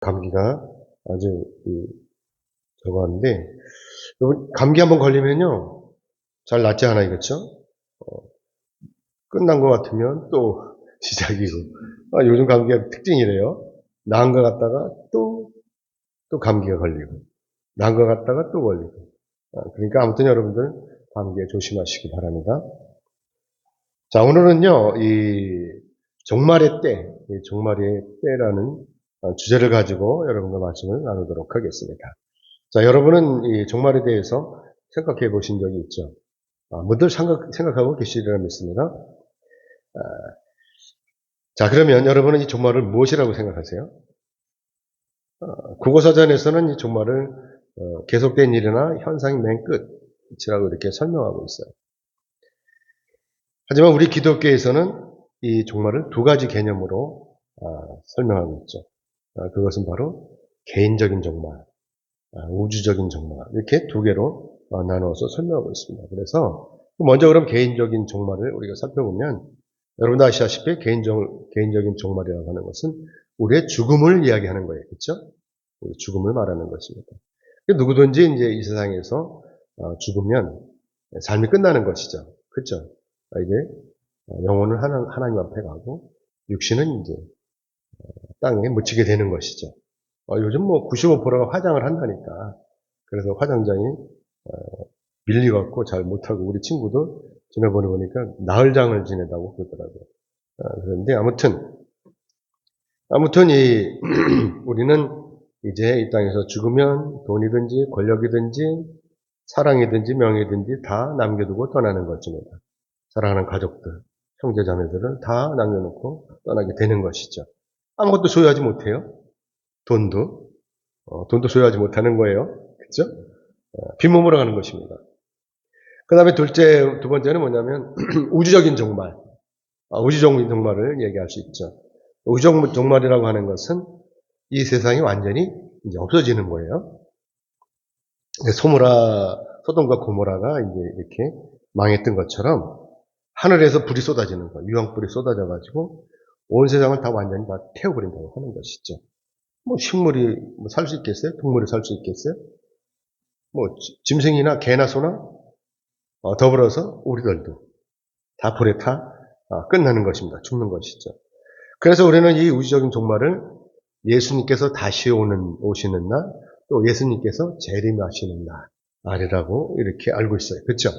감기가 아주 저거 하는데, 여러분, 감기 한번 걸리면요, 잘 낫지 않아요, 그렇죠? 끝난 것 같으면 또 시작이고. 요즘 감기가 특징이래요. 나은 것 같다가 또 감기가 걸리고, 나은 것 같다가 또 걸리고. 그러니까 아무튼 여러분들 감기에 조심하시기 바랍니다. 자, 오늘은요, 이 종말의 때, 이 종말의 때라는 주제를 가지고 여러분과 말씀을 나누도록 하겠습니다. 자, 여러분은 이 종말에 대해서 생각해 보신 적이 있죠? 뭐들 생각하고 계시리라 믿습니다. 자, 그러면 여러분은 이 종말을 무엇이라고 생각하세요? 국어사전에서는 이 종말을 계속된 일이나 현상의 맨 끝이라고 이렇게 설명하고 있어요. 하지만 우리 기독교에서는 이 종말을 두 가지 개념으로 설명하고 있죠. 그것은 바로 개인적인 종말, 우주적인 종말, 이렇게 두 개로 나누어서 설명하고 있습니다. 그래서 먼저 그럼 개인적인 종말을 우리가 살펴보면, 여러분도 아시다시피 개인적인 종말이라고 하는 것은 우리의 죽음을 이야기하는 거예요. 그렇죠? 우리 죽음을 말하는 것입니다. 누구든지 이제 이 세상에서 죽으면 삶이 끝나는 것이죠. 그렇죠? 이제 영혼은 하나님 앞에 가고 육신은 이제 땅에 묻히게 되는 것이죠. 요즘 뭐 95%가 화장을 한다니까. 그래서 화장장이 밀려갖고 잘 못하고, 우리 친구들 지내보니 보니까 나흘장을 지내다고 그러더라고요. 그런데 아무튼 우리는 이제 이 땅에서 죽으면 돈이든지 권력이든지 사랑이든지 명예든지 다 남겨두고 떠나는 것입니다. 사랑하는 가족들, 형제자매들을 다 남겨놓고 떠나게 되는 것이죠. 아무것도 소유하지 못해요. 돈도 소유하지 못하는 거예요. 그렇죠? 빈몸으로 가는 것입니다. 그 다음에 두 번째는 뭐냐면 우주적인 종말. 우주적인 종말을 얘기할 수 있죠. 우주적인 종말이라고 하는 것은 이 세상이 완전히 이제 없어지는 거예요. 소돔과 고모라가 이제 이렇게 망했던 것처럼 하늘에서 불이 쏟아지는 거예요. 유황불이 쏟아져가지고 온 세상을 다 완전히 다 태워버린다고 하는 것이죠. 뭐 식물이 살 수 있겠어요? 동물이 살 수 있겠어요? 뭐 짐승이나 개나 소나 더불어서 우리들도 다 불에 타 끝나는 것입니다. 죽는 것이죠. 그래서 우리는 이 우주적인 종말을 예수님께서 다시 오시는 날, 또 예수님께서 재림하시는 날이라고 이렇게 알고 있어요. 그렇죠?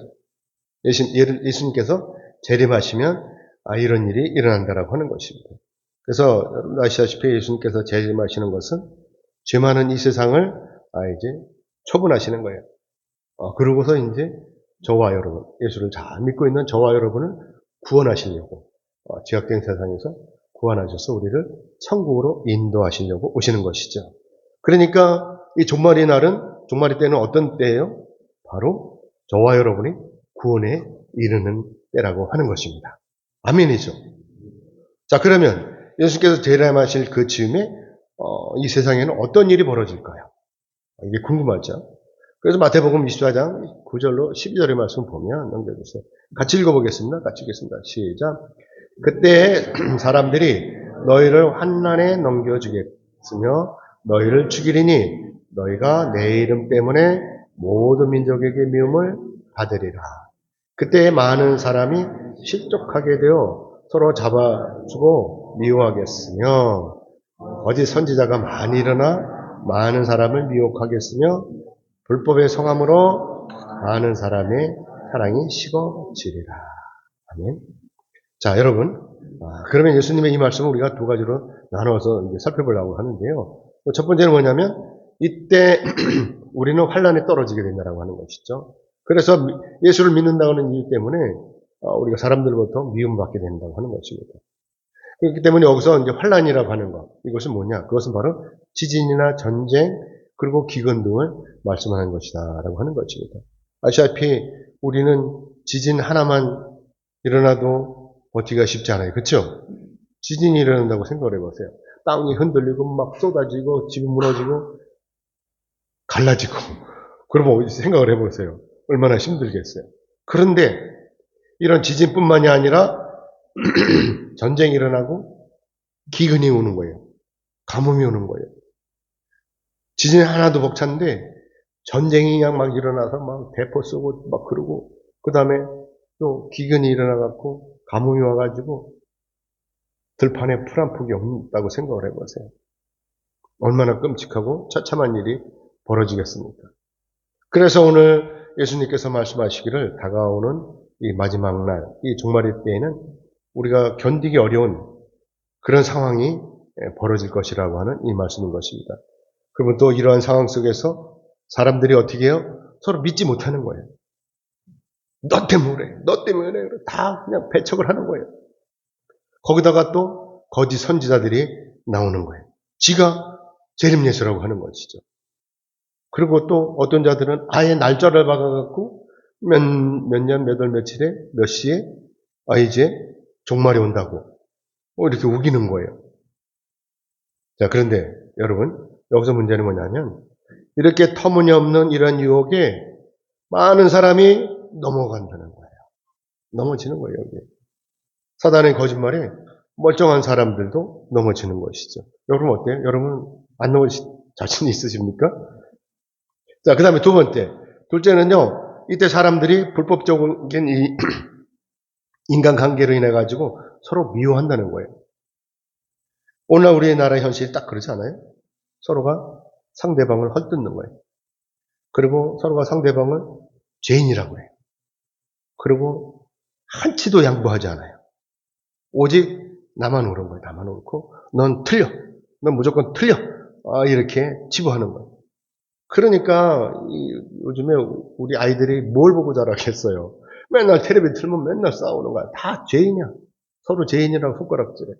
예수님께서 재림하시면 이런 일이 일어난다라고 하는 것입니다. 그래서 여러분 아시다시피 예수님께서 재림하시는 것은 죄 많은 이 세상을 이제 처분하시는 거예요. 그러고서 이제 저와 여러분, 예수를 잘 믿고 있는 저와 여러분을 구원하시려고 죄악된 세상에서 구원하셔서 우리를 천국으로 인도하시려고 오시는 것이죠. 그러니까 이 종말의 때는 어떤 때예요? 바로 저와 여러분이 구원에 이르는 때라고 하는 것입니다. 아멘이죠. 자, 그러면 예수님께서 재림하실 그 즈음에 이 세상에는 어떤 일이 벌어질까요? 이게 궁금하죠. 그래서 마태복음 24장 9절로 12절의 말씀 보면 넘겨주세요. 같이 읽어보겠습니다. 같이 읽겠습니다. 시작. 그때 사람들이 너희를 환난에 넘겨주겠으며 너희를 죽이리니 너희가 내 이름 때문에 모든 민족에게 미움을 받으리라. 그때 많은 사람이 실족하게 되어 서로 잡아주고 미워하겠으며 거짓 선지자가 많이 일어나 많은 사람을 미혹하겠으며 불법의 성함으로 많은 사람의 사랑이 식어지리라. 아멘. 자, 여러분. 그러면 예수님의 이 말씀을 우리가 두 가지로 나눠서 이제 살펴보려고 하는데요. 첫 번째는 뭐냐면, 이때 우리는 환란에 떨어지게 된다라고 하는 것이죠. 그래서 예수를 믿는다고 하는 이유 때문에 우리가 사람들로부터 미움받게 된다고 하는 것입니다. 그렇기 때문에 여기서 이제 환란이라고 하는 것, 이것은 뭐냐? 그것은 바로 지진이나 전쟁, 그리고 기근 등을 말씀하는 것이다라고 하는 것입니다. 아시다시피 우리는 지진 하나만 일어나도 버티기가 쉽지 않아요. 그렇죠? 지진이 일어난다고 생각을 해보세요. 땅이 흔들리고 막 쏟아지고 집이 무너지고 갈라지고 그러면 생각을 해보세요. 얼마나 힘들겠어요. 그런데 이런 지진뿐만이 아니라 전쟁이 일어나고 기근이 오는 거예요. 가뭄이 오는 거예요. 지진이 하나도 벅찼는데 전쟁이 그냥 막 일어나서 막 대포 쏘고 막 그러고 그 다음에 또 기근이 일어나갖고 가뭄이 와가지고 들판에 풀 한 폭이 없다고 생각을 해보세요. 얼마나 끔찍하고 처참한 일이 벌어지겠습니까? 그래서 오늘 예수님께서 말씀하시기를 다가오는 이 마지막 날, 이 종말의 때에는 우리가 견디기 어려운 그런 상황이 벌어질 것이라고 하는 이 말씀인 것입니다. 그러면 또 이러한 상황 속에서 사람들이 어떻게 해요? 서로 믿지 못하는 거예요. 너 때문에 그래. 너 때문에 그래. 다 그냥 배척을 하는 거예요. 거기다가 또 거짓 선지자들이 나오는 거예요. 지가 재림예수라고 하는 것이죠. 그리고 또 어떤 자들은 아예 날짜를 박아갖고 몇 년, 몇 월, 며칠에, 몇 시에 이제 종말이 온다고 이렇게 우기는 거예요. 자, 그런데 여러분, 여기서 문제는 뭐냐면 이렇게 터무니없는 이런 유혹에 많은 사람이 넘어간다는 거예요. 넘어지는 거예요, 여기. 사단의 거짓말에 멀쩡한 사람들도 넘어지는 것이죠. 여러분 어때요? 여러분 안 넘어질 자신 있으십니까? 자, 그 다음에 두 번째. 둘째는요, 이때 사람들이 불법적인 이 인간관계로 인해가지고 서로 미워한다는 거예요. 오늘 우리나라 현실이 딱 그렇지 않아요? 서로가 상대방을 헐뜯는 거예요. 그리고 서로가 상대방을 죄인이라고 해요. 그리고 한치도 양보하지 않아요. 오직 나만 옳은 거예요. 나만 옳고 넌 틀려. 넌 무조건 틀려. 이렇게 치부하는 거예요. 그러니까 요즘에 우리 아이들이 뭘 보고 자라겠어요. 맨날 텔레비전 틀면 맨날 싸우는 거야. 다 죄인이야. 서로 죄인이라고 손가락질해.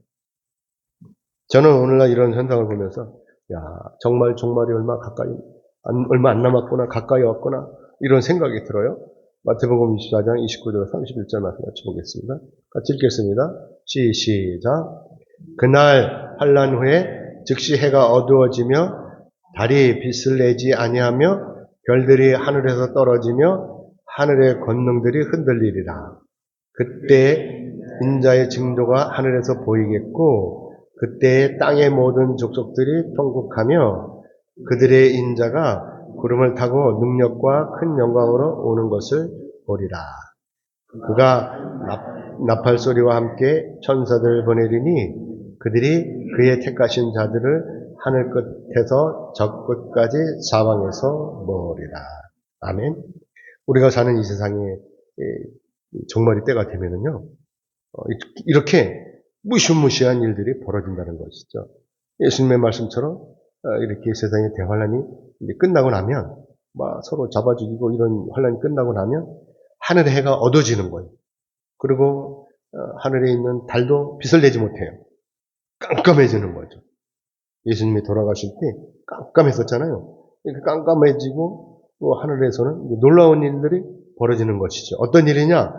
저는 오늘날 이런 현상을 보면서 야, 정말 종말이 얼마 안 남았구나, 가까이 왔구나 이런 생각이 들어요. 마태복음 24장 29절 31절 말씀 같이 보겠습니다. 같이 읽겠습니다. 시작. 그날 환란 후에 즉시 해가 어두워지며 달이 빛을 내지 아니하며 별들이 하늘에서 떨어지며 하늘의 권능들이 흔들리리라. 그때 인자의 징조가 하늘에서 보이겠고 그때 땅의 모든 족속들이 통곡하며 그들의 인자가 구름을 타고 능력과 큰 영광으로 오는 것을 보리라. 그가 나팔 소리와 함께 천사들을 보내리니 그들이 그의 택하신 자들을 하늘 끝에서 저 끝까지 사방에서 모으리라. 아멘. 우리가 사는 이 세상에 종말이 때가 되면은요, 이렇게 무시무시한 일들이 벌어진다는 것이죠. 예수님의 말씀처럼 이렇게 세상의 대환란이 끝나고 나면 막 서로 잡아 죽이고 이런 환란이 끝나고 나면 하늘의 해가 어두워지는 거예요. 그리고 하늘에 있는 달도 빛을 내지 못해요. 깜깜해지는 거죠. 예수님이 돌아가실 때 깜깜했었잖아요. 이렇게 깜깜해지고 또 하늘에서는 놀라운 일들이 벌어지는 것이죠. 어떤 일이냐?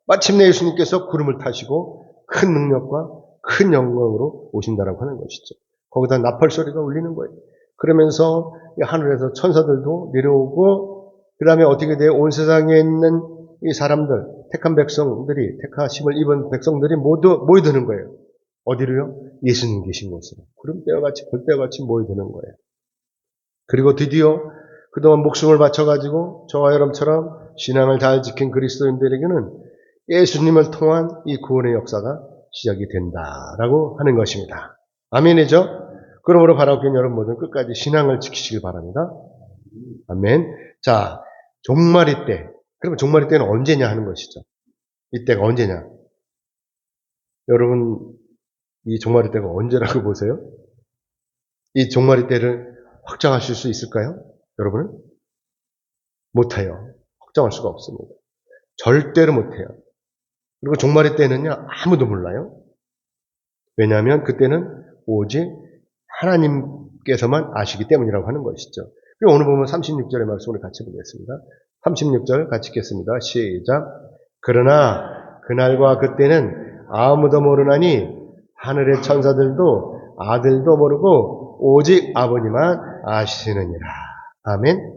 마침내 예수님께서 구름을 타시고 큰 능력과 큰 영광으로 오신다라고 하는 것이죠. 거기다 나팔 소리가 울리는 거예요. 그러면서 하늘에서 천사들도 내려오고 그 다음에 어떻게 돼요? 온 세상에 있는 이 사람들, 택한 백성들이, 택하심을 입은 백성들이 모두 모여드는 거예요. 어디로요? 예수님 계신 곳으로. 구름대와 같이, 별대와 같이 모여드는 거예요. 그리고 드디어 그동안 목숨을 바쳐가지고 저와 여러분처럼 신앙을 잘 지킨 그리스도인들에게는 예수님을 통한 이 구원의 역사가 시작이 된다라고 하는 것입니다. 아멘이죠? 그러므로 바라옵긴 여러분 모두 끝까지 신앙을 지키시길 바랍니다. 아멘. 자, 종말의 때. 그러면 종말의 때는 언제냐 하는 것이죠. 이때가 언제냐? 여러분, 이 종말의 때가 언제라고 보세요? 이 종말의 때를 확정하실 수 있을까요? 여러분은? 못해요. 확정할 수가 없습니다. 절대로 못해요. 그리고 종말의 때는요, 아무도 몰라요. 왜냐하면 그때는 오직 하나님께서만 아시기 때문이라고 하는 것이죠. 그리고 오늘 보면 36절의 말씀을 같이 보겠습니다. 36절 같이 읽겠습니다. 시작. 그러나 그날과 그때는 아무도 모르나니 하늘의 천사들도 아들도 모르고 오직 아버지만 아시느니라. 아멘.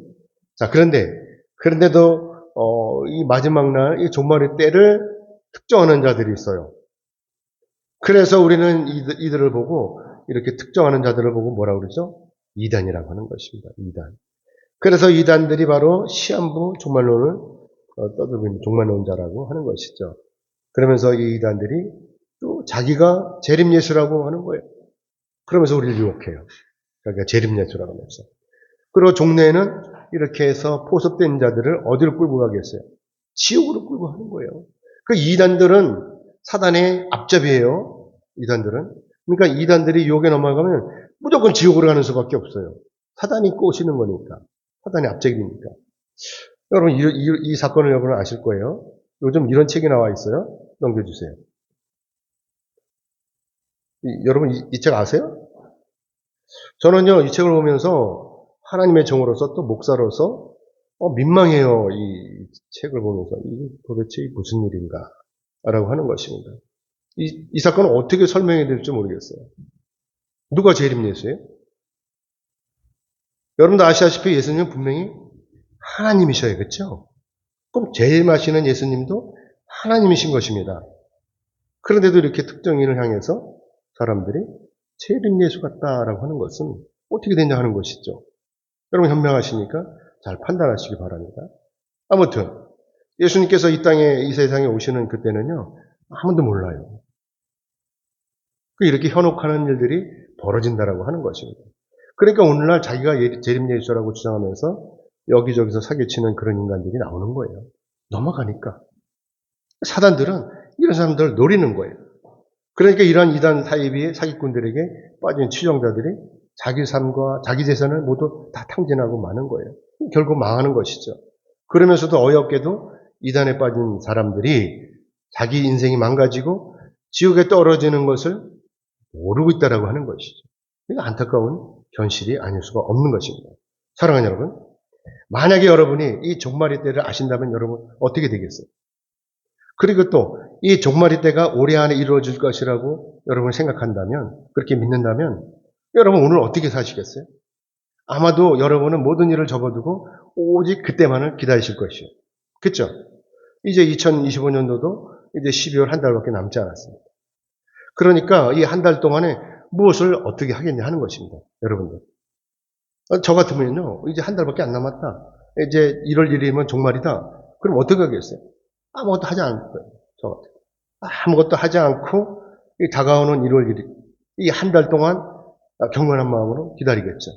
자, 그런데도 이 마지막 날, 이 종말의 때를 특정하는 자들이 있어요. 그래서 우리는 이들을 보고 이렇게 특정하는 자들을 보고 뭐라고 그러죠? 이단이라고 하는 것입니다. 이단. 그래서 이단들이 바로 시한부 종말론을 떠들고 있는 종말론자라고 하는 것이죠. 그러면서 이 이단들이 또 자기가 재림예수라고 하는 거예요. 그러면서 우리를 유혹해요. 그러니까 재림예수라고 하면서. 그리고 종래에는 이렇게 해서 포섭된 자들을 어디로 끌고 가겠어요? 지옥으로 끌고 가는 거예요. 그 이단들은 사단의 앞잡이에요. 이단들은. 그러니까 이단들이 유혹에 넘어가면 무조건 지옥으로 가는 수밖에 없어요. 사단이 꼬시는 거니까. 사단의 앞잡이니까. 여러분 이 사건을 여러분은 아실 거예요. 요즘 이런 책이 나와 있어요. 넘겨주세요. 여러분 이 책 아세요? 저는요 이 책을 보면서 하나님의 종으로서 또 목사로서 민망해요. 이 책을 보면서 이게 도대체 무슨 일인가 라고 하는 것입니다. 이 사건을 어떻게 설명해야 될지 모르겠어요. 누가 재림예수예요? 여러분도 아시다시피 예수님은 분명히 하나님이셔요. 그렇죠? 그럼 재림하시는 예수님도 하나님이신 것입니다. 그런데도 이렇게 특정인을 향해서 사람들이 재림예수 같다라고 하는 것은 어떻게 되냐 하는 것이죠. 여러분 현명하시니까 잘 판단하시기 바랍니다. 아무튼 예수님께서 이 세상에 오시는 그때는요 아무도 몰라요. 이렇게 현혹하는 일들이 벌어진다라고 하는 것입니다. 그러니까 오늘날 자기가 재림예수라고 주장하면서 여기저기서 사기치는 그런 인간들이 나오는 거예요. 넘어가니까. 사단들은 이런 사람들을 노리는 거예요. 그러니까 이러한 이단 사기꾼들에게 빠진 추종자들이 자기 삶과 자기 재산을 모두 다 탕진하고 마는 거예요. 결국 망하는 것이죠. 그러면서도 어이없게도 이단에 빠진 사람들이 자기 인생이 망가지고 지옥에 떨어지는 것을 모르고 있다라고 하는 것이죠. 이거 안타까운 현실이 아닐 수가 없는 것입니다. 사랑하는 여러분, 만약에 여러분이 이 종말의 때를 아신다면 여러분 어떻게 되겠어요? 그리고 또 이 종말의 때가 올해 안에 이루어질 것이라고 여러분 생각한다면, 그렇게 믿는다면 여러분 오늘 어떻게 사시겠어요? 아마도 여러분은 모든 일을 접어두고 오직 그때만을 기다리실 것이에요. 그렇죠? 이제 2025년도도 이제 12월 한 달밖에 남지 않았습니다. 그러니까 이 한 달 동안에 무엇을 어떻게 하겠냐 하는 것입니다. 여러분들. 저 같으면요, 이제 한 달밖에 안 남았다. 이제 1월 1일이면 종말이다. 그럼 어떻게 하겠어요? 아무것도 하지 않을 거예요. 저 같아요. 아무것도 하지 않고 다가오는 1월 1일, 이 한 달 동안 경건한 마음으로 기다리겠죠.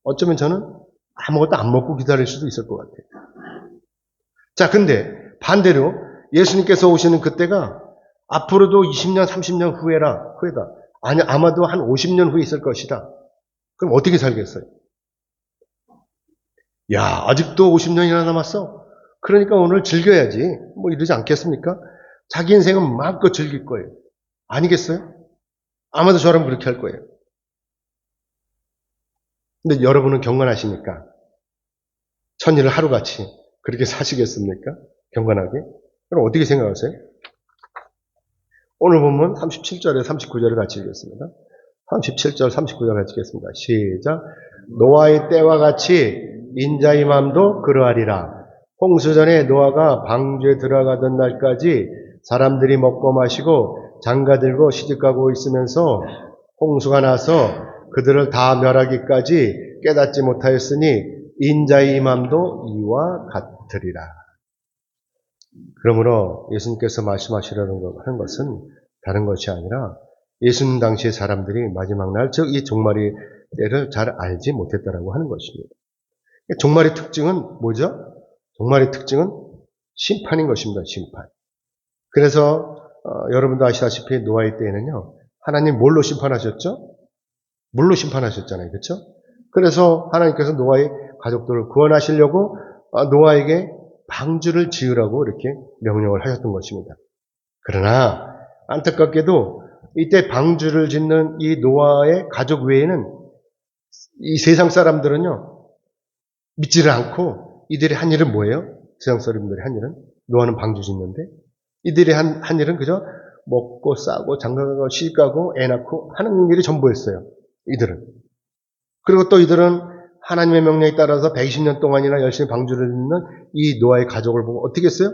어쩌면 저는 아무것도 안 먹고 기다릴 수도 있을 것 같아요. 자, 근데 반대로 예수님께서 오시는 그때가 앞으로도 20년, 30년 후에다. 아니, 아마도 한 50년 후에 있을 것이다. 그럼 어떻게 살겠어요? 야, 아직도 50년이나 남았어? 그러니까 오늘 즐겨야지. 뭐 이러지 않겠습니까? 자기 인생은 마음껏 즐길 거예요. 아니겠어요? 아마도 저라면 그렇게 할 거예요. 근데 여러분은 경건하시니까 천일을 하루같이 그렇게 사시겠습니까? 경건하게? 그럼 어떻게 생각하세요? 오늘 보면 37절에 39절을 같이 읽겠습니다. 37절 39절 같이 읽겠습니다. 시작. 노아의 때와 같이 인자의 마음도 그러하리라. 홍수전에 노아가 방주에 들어가던 날까지 사람들이 먹고 마시고 장가들고 시집가고 있으면서 홍수가 나서 그들을 다 멸하기까지 깨닫지 못하였으니 인자의 마음도 이와 같으리라. 그러므로 예수님께서 말씀하시려는 하는 것은 다른 것이 아니라 예수님 당시의 사람들이 마지막 날, 즉 이 종말의 때를 잘 알지 못했다라고 하는 것입니다. 종말의 특징은 뭐죠? 종말의 특징은 심판인 것입니다. 심판. 그래서 여러분도 아시다시피 노아의 때에는요, 하나님 뭘로 심판하셨죠? 물로 심판하셨잖아요. 그렇죠? 그래서 하나님께서 노아의 가족들을 구원하시려고 노아에게 방주를 지으라고 이렇게 명령을 하셨던 것입니다. 그러나 안타깝게도 이때 방주를 짓는 이 노아의 가족 외에는 이 세상 사람들은요, 믿지를 않고 이들이 한 일은 뭐예요? 세상 사람들이 한 일은 노아는 방주 짓는데 이들이 한 일은 그저 먹고 싸고 장가가고 시집가고 애 낳고 하는 일이 전부였어요. 이들은. 그리고 또 이들은 하나님의 명령에 따라서 120년 동안이나 열심히 방주를 짓는 이 노아의 가족을 보고 어떻게 했어요?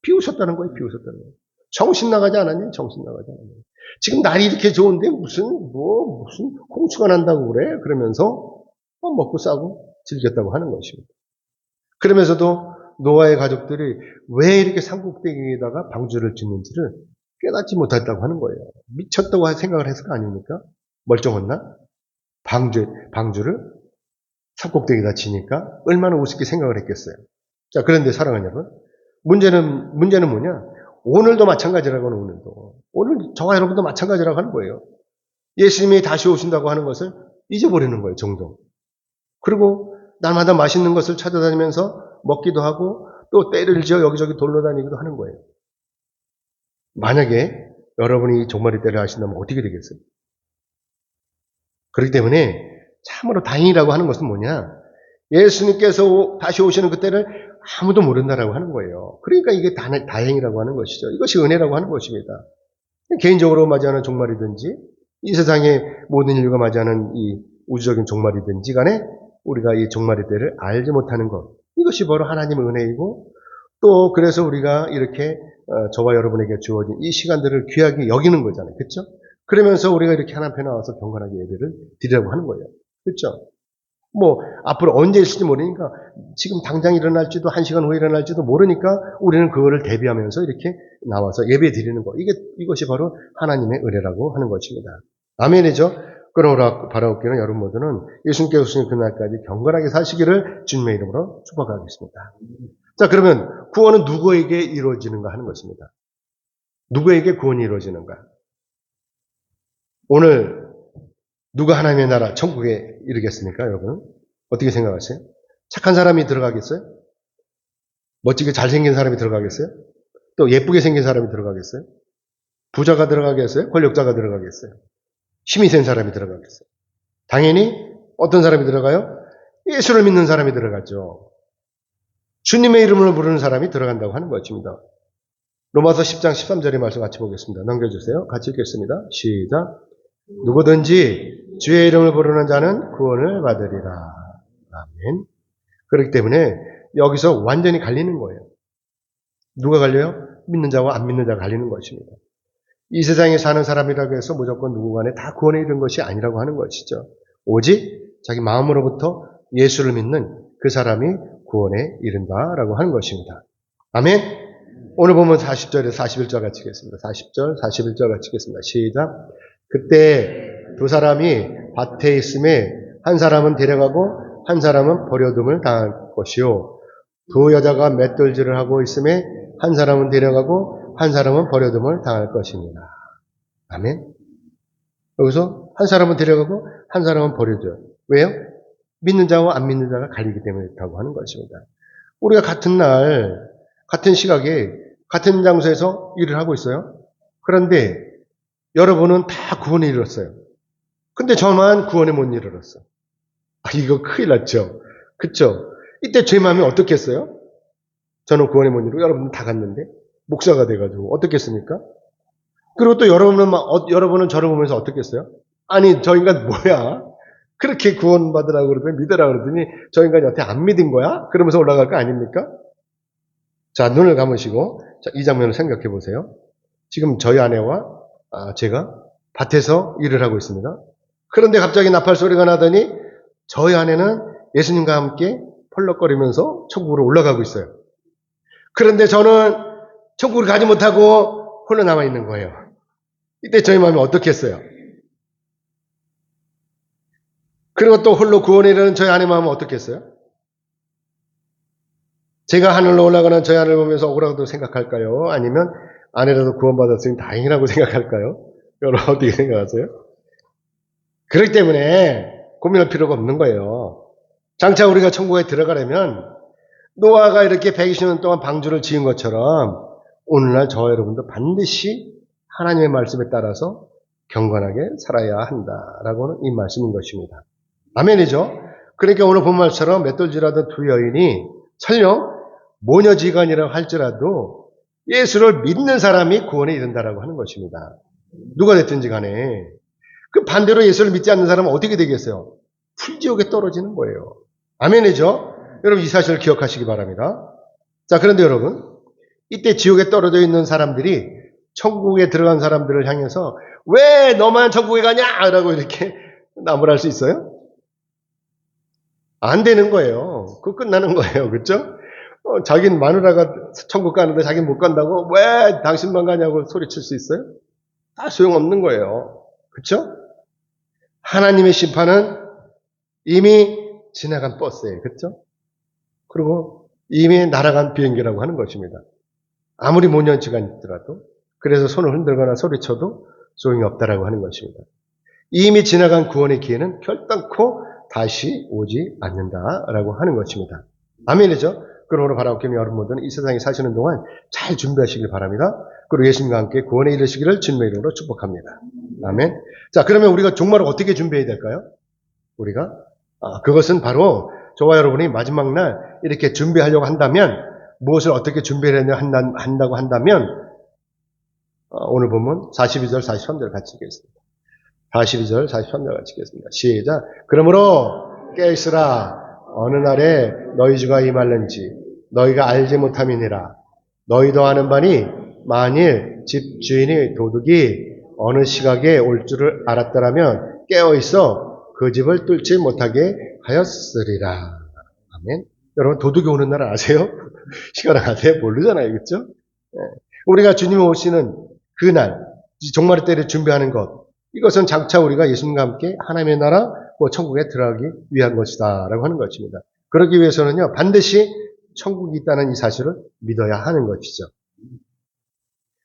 비웃었다는 거예요. 비웃었다는 거예요. 정신 나가지 않았냐? 정신 나가지 않았냐? 지금 날이 이렇게 좋은데 무슨 홍수가 난다고 그래? 그러면서 먹고 싸고 즐겼다고 하는 것입니다. 그러면서도 노아의 가족들이 왜 이렇게 산꼭대기에다가 방주를 짓는지를 깨닫지 못했다고 하는 거예요. 미쳤다고 생각을 했을 거 아닙니까? 멀쩡했나? 방주를 산꼭대기에다 지니까 얼마나 우습게 생각을 했겠어요. 자, 그런데 사랑하는 여러분, 문제는 뭐냐? 오늘도 마찬가지라고 하는 오늘도. 오늘 저와 여러분도 마찬가지라고 하는 거예요. 예수님이 다시 오신다고 하는 것을 잊어버리는 거예요, 종종. 그리고 날마다 맛있는 것을 찾아다니면서 먹기도 하고 또 때를 지어 여기저기 돌러다니기도 하는 거예요. 만약에 여러분이 종말의 때를 하신다면 어떻게 되겠어요? 그렇기 때문에 참으로 다행이라고 하는 것은 뭐냐? 예수님께서 다시 오시는 그때를 아무도 모른다라고 하는 거예요. 그러니까 이게 다행이라고 하는 것이죠. 이것이 은혜라고 하는 것입니다. 개인적으로 맞이하는 종말이든지 이 세상의 모든 인류가 맞이하는 이 우주적인 종말이든지 간에 우리가 이 종말의 때를 알지 못하는 것, 이것이 바로 하나님의 은혜이고 또 그래서 우리가 이렇게 저와 여러분에게 주어진 이 시간들을 귀하게 여기는 거잖아요. 그렇죠? 그러면서 우리가 이렇게 하나님 앞에 나와서 경건하게 예배를 드리려고 하는 거예요. 그렇죠? 앞으로 언제 있을지 모르니까 지금 당장 일어날지도 1시간 후에 일어날지도 모르니까 우리는 그거를 대비하면서 이렇게 나와서 예배 드리는 거. 이것이 바로 하나님의 은혜라고 하는 것입니다. 아멘이죠? 그러므로 바라옵기는 여러분 모두는 예수님께서 오시는 그날까지 경건하게 사시기를 주님의 이름으로 축복하겠습니다. 자, 그러면 구원은 누구에게 이루어지는가 하는 것입니다. 누구에게 구원이 이루어지는가? 오늘 누가 하나님의 나라 천국에 이르겠습니까, 여러분? 어떻게 생각하세요? 착한 사람이 들어가겠어요? 멋지게 잘생긴 사람이 들어가겠어요? 또 예쁘게 생긴 사람이 들어가겠어요? 부자가 들어가겠어요? 권력자가 들어가겠어요? 힘이 센 사람이 들어가겠어요? 당연히 어떤 사람이 들어가요? 예수를 믿는 사람이 들어가죠. 주님의 이름을 부르는 사람이 들어간다고 하는 것입니다. 로마서 10장 13절의 말씀 같이 보겠습니다. 넘겨주세요. 같이 읽겠습니다. 시작. 누구든지 주의 이름을 부르는 자는 구원을 받으리라. 아멘. 그렇기 때문에 여기서 완전히 갈리는 거예요. 누가 갈려요? 믿는 자와 안 믿는 자가 갈리는 것입니다. 이 세상에 사는 사람이라고 해서 무조건 누구 간에 다 구원에 이른 것이 아니라고 하는 것이죠. 오직 자기 마음으로부터 예수를 믿는 그 사람이 구원에 이른다라고 하는 것입니다. 아멘. 오늘 보면 40절에서 41절 같이 읽겠습니다. 40절, 41절 같이 읽겠습니다. 시작. 그때 두 사람이 밭에 있음에 한 사람은 데려가고 한 사람은 버려둠을 당할 것이요. 두 여자가 맷돌질을 하고 있음에 한 사람은 데려가고 한 사람은 버려둠을 당할 것입니다. 아멘. 여기서 한 사람은 데려가고 한 사람은 버려줘요. 왜요? 믿는 자와 안 믿는 자가 갈리기 때문에 그렇다고 하는 것입니다. 우리가 같은 날, 같은 시각에, 같은 장소에서 일을 하고 있어요. 그런데 여러분은 다 구원에 이르렀어요. 근데 저만 구원에 못 이르렀어. 이거 큰일 났죠. 그쵸? 이때 제 마음이 어떻겠어요? 저는 구원에 못 이르고 여러분은 다 갔는데 목사가 돼가지고 어떻겠습니까? 그리고 또 여러분은 저를 보면서 어떻겠어요? 아니 저 인간 뭐야? 그렇게 구원받으라고 그러더니 믿으라고 그러더니 저 인간이 어떻게 안 믿은 거야? 그러면서 올라갈 거 아닙니까? 자, 눈을 감으시고 자, 이 장면을 생각해 보세요. 지금 저희 아내와 제가 밭에서 일을 하고 있습니다. 그런데 갑자기 나팔 소리가 나더니 저희 아내는 예수님과 함께 펄럭거리면서 천국으로 올라가고 있어요. 그런데 저는 천국을 가지 못하고 홀로 남아 있는 거예요. 이때 저희 마음이 어떻겠어요? 그리고 또 홀로 구원에 이르는 저희 아내 마음은 어떻겠어요? 제가 하늘로 올라가는 저희 아내를 보면서 억울하다고 생각할까요? 아니면 아내라도 구원받았으니 다행이라고 생각할까요? 여러분 어떻게 생각하세요? 그렇기 때문에 고민할 필요가 없는 거예요. 장차 우리가 천국에 들어가려면 노아가 이렇게 120년 동안 방주를 지은 것처럼 오늘날 저와 여러분도 반드시 하나님의 말씀에 따라서 경건하게 살아야 한다라고는 이 말씀인 것입니다. 아멘이죠? 그러니까 오늘 본 말처럼 맷돌질하던 두 여인이 설령 모녀지간이라고 할지라도 예수를 믿는 사람이 구원에 이른다라고 하는 것입니다. 누가 됐든지 간에. 그 반대로 예수를 믿지 않는 사람은 어떻게 되겠어요? 풀지옥에 떨어지는 거예요. 아멘이죠? 여러분 이 사실을 기억하시기 바랍니다. 자, 그런데 여러분 이때 지옥에 떨어져 있는 사람들이 천국에 들어간 사람들을 향해서 왜 너만 천국에 가냐? 라고 이렇게 나무랄 수 있어요? 안 되는 거예요. 그거 끝나는 거예요. 그렇죠? 자기는 마누라가 천국 가는데 자기는 못 간다고 왜 당신만 가냐고 소리칠 수 있어요? 다 소용없는 거예요. 그렇죠? 하나님의 심판은 이미 지나간 버스예요. 그렇죠? 그리고 이미 날아간 비행기라고 하는 것입니다. 아무리 모년치가 있더라도 그래서 손을 흔들거나 소리쳐도 소용이 없다라고 하는 것입니다. 이미 지나간 구원의 기회는 결단코 다시 오지 않는다라고 하는 것입니다. 아멘이죠? 그러므로 바라옵기는 여러분들은 이 세상에 사시는 동안 잘 준비하시길 바랍니다. 그리고 예수님과 함께 구원에 이르시기를 주님의 이름으로 축복합니다. 아멘. 자, 그러면 우리가 종말을 어떻게 준비해야 될까요? 우리가 그것은 바로 저와 여러분이 마지막 날 이렇게 준비하려고 한다면 무엇을 어떻게 준비를 한다고 한다면 오늘 보면 42절, 43절 같이 읽겠습니다. 42절, 43절 같이 읽겠습니다. 시작. 그러므로 깨있으라. 어느 날에 너희 주가 임할는지 너희가 알지 못함이니라. 너희도 아는 바니 만일 집주인이 도둑이 어느 시각에 올 줄을 알았더라면 깨어있어 그 집을 뚫지 못하게 하였으리라. 아멘. 여러분 도둑이 오는 날 아세요? 시간을 아세요? 모르잖아요. 그렇죠? 우리가 주님이 오시는 그날 종말의 때를 준비하는 것, 이것은 장차 우리가 예수님과 함께 하나님의 나라 천국에 들어가기 위한 것이다 라고 하는 것입니다. 그러기 위해서는요 반드시 천국이 있다는 이 사실을 믿어야 하는 것이죠.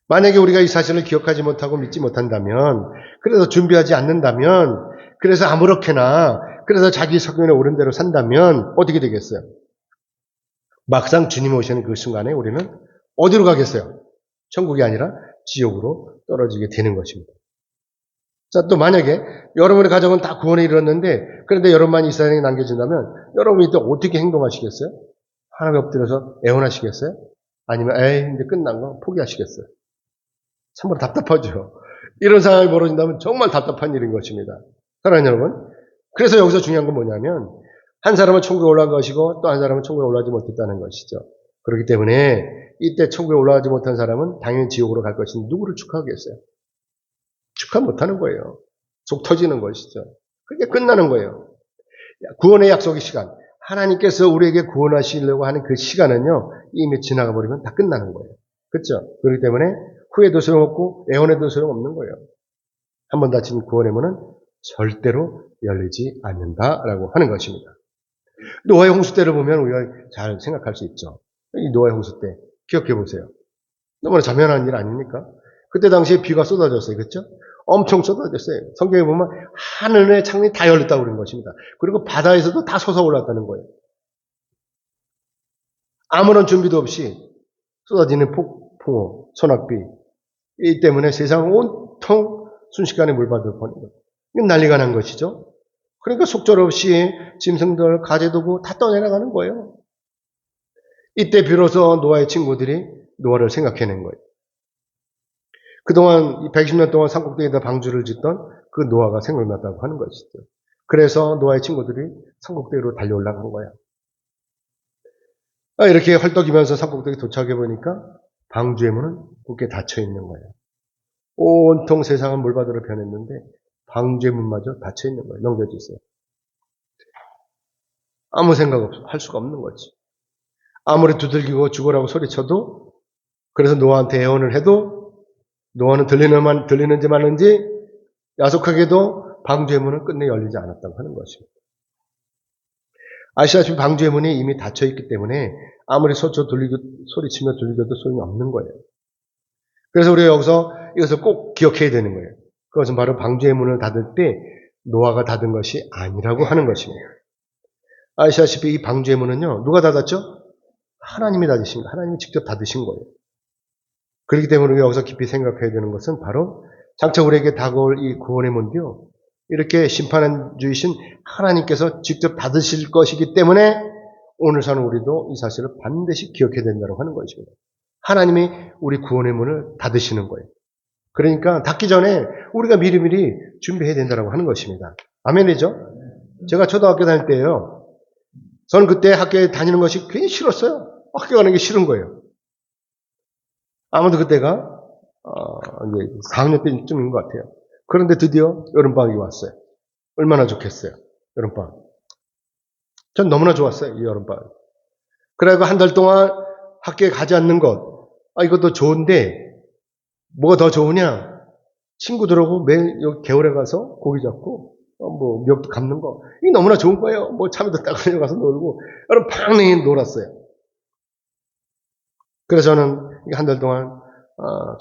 만약에 우리가 이 사실을 기억하지 못하고 믿지 못한다면, 그래서 준비하지 않는다면, 그래서 아무렇게나, 그래서 자기 성경에 오른 대로 산다면 어떻게 되겠어요? 막상 주님 오시는 그 순간에 우리는 어디로 가겠어요? 천국이 아니라 지옥으로 떨어지게 되는 것입니다. 자, 또 만약에 여러분의 가정은 다 구원에 이르렀는데 그런데 여러분만 이 세상에 남겨진다면 여러분이 또 어떻게 행동하시겠어요? 하나님 엎드려서 애원하시겠어요? 아니면 에이 이제 끝난 거 포기하시겠어요? 참으로 답답하죠. 이런 상황이 벌어진다면 정말 답답한 일인 것입니다. 사랑하는 여러분, 그래서 여기서 중요한 건 뭐냐면 한 사람은 천국에 올라간 것이고 또 한 사람은 천국에 올라가지 못했다는 것이죠. 그렇기 때문에 이때 천국에 올라가지 못한 사람은 당연히 지옥으로 갈 것인데 누구를 축하하겠어요? 축하 못하는 거예요. 속 터지는 것이죠. 그게 끝나는 거예요. 구원의 약속의 시간, 하나님께서 우리에게 구원하시려고 하는 그 시간은요 이미 지나가 버리면 다 끝나는 거예요. 그렇죠? 그렇기 때문에 후회도 소용없고 애원해도 소용없는 거예요. 한 번 닫힌 구원의 문은 절대로 열리지 않는다라고 하는 것입니다. 노아의 홍수 때를 보면 우리가 잘 생각할 수 있죠. 이 노아의 홍수 때 기억해 보세요. 너무나 자명한 일 아닙니까? 그때 당시에 비가 쏟아졌어요. 그렇죠? 엄청 쏟아졌어요. 성경에 보면 하늘의 창이 다 열렸다고 그러는 것입니다. 그리고 바다에서도 다 솟아올랐다는 거예요. 아무런 준비도 없이 쏟아지는 폭풍우, 소낙비, 이 때문에 세상은 온통 순식간에 물받을 뻔해요. 이건 난리가 난 것이죠. 그러니까 속절없이 짐승들, 가재도구 다 떠내려가는 거예요. 이때 비로소 노아의 친구들이 노아를 생각해낸 거예요. 그동안 120년 동안 산꼭대기에다 방주를 짓던 그 노아가 생각났다고 하는 것이죠. 그래서 노아의 친구들이 산꼭대기로 달려 올라간 거야. 이렇게 헐떡이면서 산꼭대기 도착해 보니까 방주의 문은 굳게 닫혀 있는 거예요. 온통 세상은 물바다로 변했는데 방주의 문마저 닫혀 있는 거예요. 넘겨주세요. 아무 생각 할 수가 없는 거지. 아무리 두들기고 죽으라고 소리쳐도, 그래서 노아한테 애원을 해도 노아는 들리는지 마는지 야속하게도 방주의 문은 끝내 열리지 않았다고 하는 것입니다. 아시다시피 방주의 문이 이미 닫혀 있기 때문에 아무리 소리치며 들리겨도 소용이 없는 거예요. 그래서 우리가 여기서 이것을 꼭 기억해야 되는 거예요. 그것은 바로 방주의 문을 닫을 때 노아가 닫은 것이 아니라고 하는 것입니다. 아시다시피 이 방주의 문은요, 누가 닫았죠? 하나님이 닫으신 거예요. 하나님이 직접 닫으신 거예요. 그렇기 때문에 우리가 여기서 깊이 생각해야 되는 것은 바로 장차 우리에게 다가올 이 구원의 문도요, 이렇게 심판주이신 하나님께서 직접 닫으실 것이기 때문에 오늘 사는 우리도 이 사실을 반드시 기억해야 된다고 하는 것입니다. 하나님이 우리 구원의 문을 닫으시는 거예요. 그러니까 닫기 전에 우리가 미리미리 준비해야 된다고 하는 것입니다. 아멘이죠? 제가 초등학교 다닐 때요, 저는 그때 학교에 다니는 것이 괜히 싫었어요. 학교 가는 게 싫은 거예요. 아무도 그때가 이제 4학년 때쯤인 것 같아요. 그런데 드디어 여름방학이 왔어요. 얼마나 좋겠어요. 여름방학. 전 너무나 좋았어요. 이 여름방학. 그래가지고 한 달 동안 학교에 가지 않는 것. 이것도 좋은데 뭐가 더 좋으냐? 친구들하고 매일 여기 개울에 가서 고기 잡고 뭐 멱도 감는 거. 이게 너무나 좋은 거예요. 뭐 참외도 따고 가서 놀고 여러분 팡 놀았어요. 그래서 저는 한 달 동안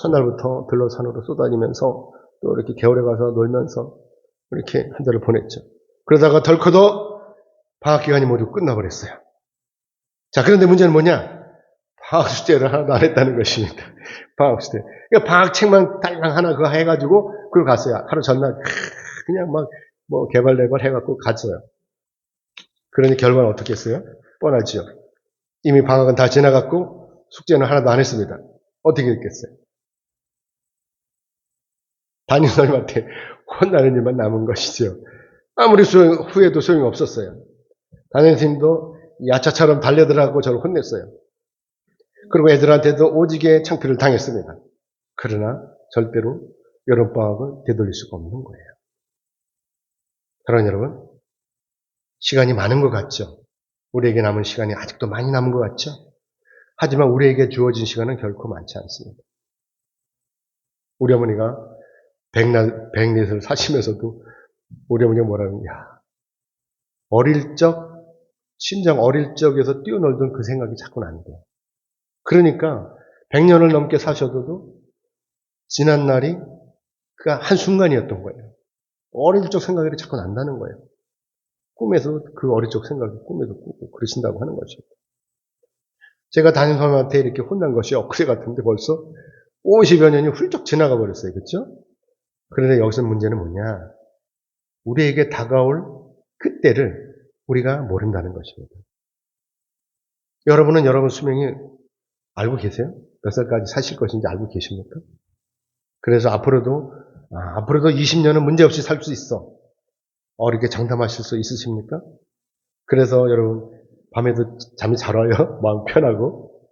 첫날부터 들러 산으로 쏘다니면서 또 이렇게 개울에 가서 놀면서 이렇게 한 달을 보냈죠. 그러다가 덜커도 방학 기간이 모두 끝나버렸어요. 자, 그런데 문제는 뭐냐? 방학 숙제를 하나도 안 했다는 것입니다. 방학 숙제. 그러니까 방학 책만 딸랑 하나 그거 해가지고 그걸 갔어요. 하루 전날 그냥 막 뭐 개발레발 해갖고 갔어요. 그러니 결과는 어떻게 했어요? 뻔하지요. 이미 방학은 다 지나갔고 숙제는 하나도 안 했습니다. 어떻게 했겠어요? 담임선생님한테 혼나는 일만 남은 것이죠. 아무리 후회도 소용이 없었어요. 담임선생님도 야차처럼 달려들어가고 저를 혼냈어요. 그리고 애들한테도 오지게 창피를 당했습니다. 그러나 절대로 여름방학을 되돌릴 수가 없는 거예요. 사랑하는 여러분, 시간이 많은 것 같죠? 우리에게 남은 시간이 아직도 많이 남은 것 같죠? 하지만 우리에게 주어진 시간은 결코 많지 않습니다. 우리 어머니가 백넷을 사시면서도 우리 어머니가 뭐라는 거야. 어릴 적, 친정 어릴 적에서 뛰어놀던 그 생각이 자꾸 난대요. 그러니까 100년을 넘게 사셔도 지난 날이 그 한순간이었던 거예요. 어릴 적 생각이 자꾸 난다는 거예요. 꿈에서 그 어릴 적 생각이 꿈에도 꾸고 그러신다고 하는 것입니다. 제가 담임선생님한테 이렇게 혼난 것이 엊그제 같은데 벌써 50여 년이 훌쩍 지나가 버렸어요. 그렇죠? 그런데 여기서 문제는 뭐냐? 우리에게 다가올 그때를 우리가 모른다는 것입니다. 여러분은 여러분 수명이 알고 계세요? 몇 살까지 사실 것인지 알고 계십니까? 그래서 앞으로도 20년은 문제없이 살 수 있어. 이렇게 장담하실 수 있으십니까? 그래서 여러분 밤에도 잠이 잘 와요? 마음 편하고.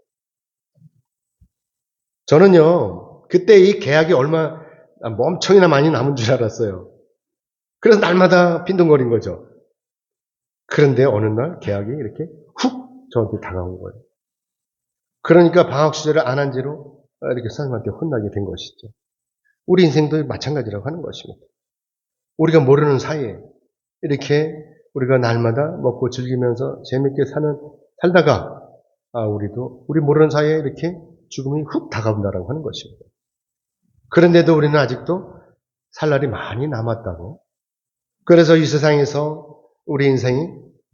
저는요, 그때 이 계약이 엄청이나 많이 남은 줄 알았어요. 그래서 날마다 빈둥거린 거죠. 그런데 어느 날 계약이 이렇게 훅 저한테 다가온 거예요. 그러니까 방학 수제를 안 한 지로 이렇게 선생님한테 혼나게 된 것이죠. 우리 인생도 마찬가지라고 하는 것입니다. 우리가 모르는 사이에 이렇게 우리가 날마다 먹고 즐기면서 재밌게 살다가 우리 모르는 사이에 이렇게 죽음이 훅 다가온다라고 하는 것입니다. 그런데도 우리는 아직도 살 날이 많이 남았다고. 그래서 이 세상에서 우리 인생이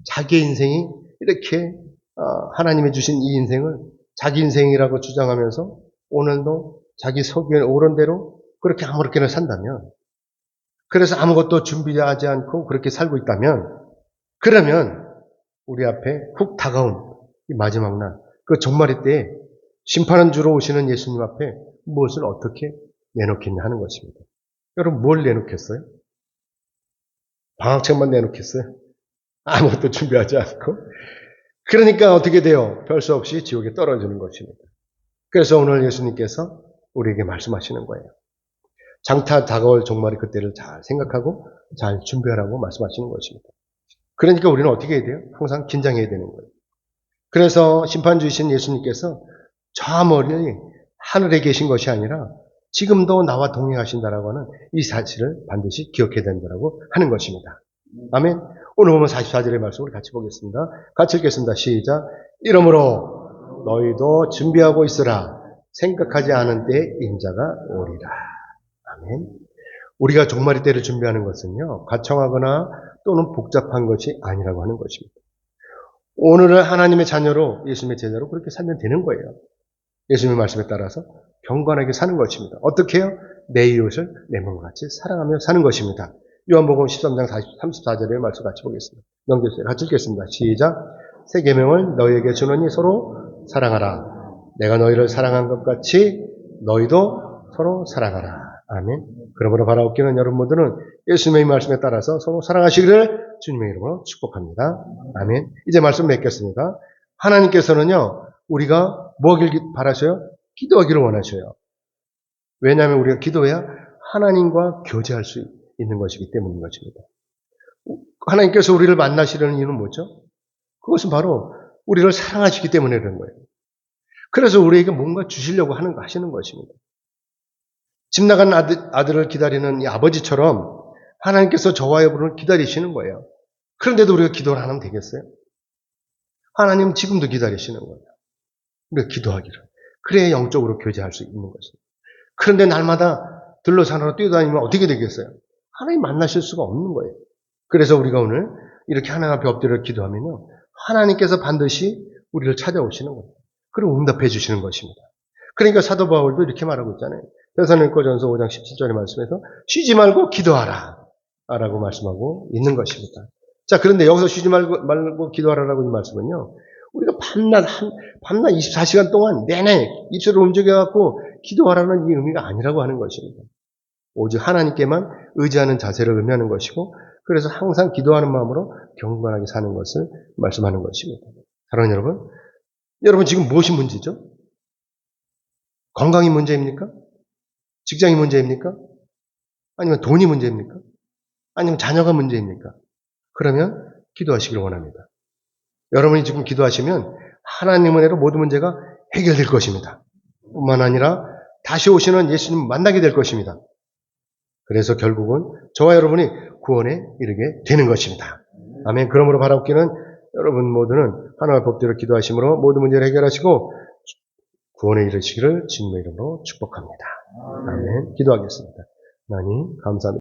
자기 인생이 이렇게 하나님이 주신 이 인생을 자기 인생이라고 주장하면서 오늘도 자기 속에 오른 대로 그렇게 아무렇게나 산다면, 그래서 아무것도 준비하지 않고 그렇게 살고 있다면, 그러면 우리 앞에 훅 다가온 이 마지막 날, 그 종말의 때에 심판은 주로 오시는 예수님 앞에 무엇을 어떻게 내놓겠냐 하는 것입니다. 여러분 뭘 내놓겠어요? 방학책만 내놓겠어요? 아무것도 준비하지 않고. 그러니까 어떻게 돼요? 별 수 없이 지옥에 떨어지는 것입니다. 그래서 오늘 예수님께서 우리에게 말씀하시는 거예요. 장차 다가올 종말의 그때를 잘 생각하고 잘 준비하라고 말씀하시는 것입니다. 그러니까 우리는 어떻게 해야 돼요? 항상 긴장해야 되는 거예요. 그래서 심판주이신 예수님께서 저 멀리 하늘에 계신 것이 아니라 지금도 나와 동행하신다라고 하는 이 사실을 반드시 기억해야 된다고 하는 것입니다. 아멘. 오늘 보면 44절의 말씀을 같이 보겠습니다. 같이 읽겠습니다. 시작. 이러므로 너희도 준비하고 있으라. 생각하지 않은 때에 인자가 오리라. 아멘. 우리가 종말의 때를 준비하는 것은요, 과청하거나 또는 복잡한 것이 아니라고 하는 것입니다. 오늘은 하나님의 자녀로, 예수님의 제자로 그렇게 살면 되는 거예요. 예수님의 말씀에 따라서 경건하게 사는 것입니다. 어떻게 해요? 내 이웃을 내 몸과 같이 사랑하며 사는 것입니다. 요한복음 13장 34절의 말씀 같이 보겠습니다. 넘겨주세요. 같이 읽겠습니다. 시작. 새 계명을 너희에게 주노니 서로 사랑하라. 내가 너희를 사랑한 것 같이 너희도 서로 사랑하라. 아멘. 그러므로 바라옵기는 여러분 모두는 예수님의 말씀에 따라서 서로 사랑하시기를 주님의 이름으로 축복합니다. 아멘. 이제 말씀 맺겠습니다. 하나님께서는요, 우리가 뭐 하길 바라셔요? 기도하기를 원하셔요. 왜냐하면 우리가 기도해야 하나님과 교제할 수 있는 것이기 때문인 것입니다. 하나님께서 우리를 만나시려는 이유는 뭐죠? 그것은 바로 우리를 사랑하시기 때문에 그런 거예요. 그래서 우리에게 뭔가 주시려고 하시는 것입니다. 집 나간 아들을 기다리는 이 아버지처럼 하나님께서 저와 여러분을 기다리시는 거예요. 그런데도 우리가 기도를 안 하면 되겠어요? 하나님 지금도 기다리시는 거예요. 우리가 기도하기를. 그래야 영적으로 교제할 수 있는 것입니다. 그런데 날마다 들러산으로 뛰어다니면 어떻게 되겠어요? 하나님 만나실 수가 없는 거예요. 그래서 우리가 오늘 이렇게 하나님 앞에 엎드려 기도하면요, 하나님께서 반드시 우리를 찾아오시는 거예요. 그리고 응답해 주시는 것입니다. 그러니까 사도 바울도 이렇게 말하고 있잖아요. 데살로니가전서 5장 17절의 말씀에서 쉬지 말고 기도하라 라고 말씀하고 있는 것입니다. 자, 그런데 여기서 쉬지 말고 기도하라라고 이 말씀은요, 우리가 밤낮 24시간 동안 내내 입술을 움직여갖고 기도하라는 이 의미가 아니라고 하는 것입니다. 오직 하나님께만 의지하는 자세를 의미하는 것이고, 그래서 항상 기도하는 마음으로 경건하게 사는 것을 말씀하는 것입니다. 사랑하는 여러분 지금 무엇이 문제죠? 건강이 문제입니까? 직장이 문제입니까? 아니면 돈이 문제입니까? 아니면 자녀가 문제입니까? 그러면 기도하시길 원합니다. 여러분이 지금 기도하시면 하나님 은혜로 모든 문제가 해결될 것입니다. 뿐만 아니라 다시 오시는 예수님 만나게 될 것입니다. 그래서 결국은 저와 여러분이 구원에 이르게 되는 것입니다. 아멘. 그러므로 바라옵기는 여러분 모두는 하나님의 법대로 기도하심으로 모든 문제를 해결하시고 구원에 이르시기를 주님의 이름으로 축복합니다. 아멘. 기도하겠습니다. 하나님 감사합니다.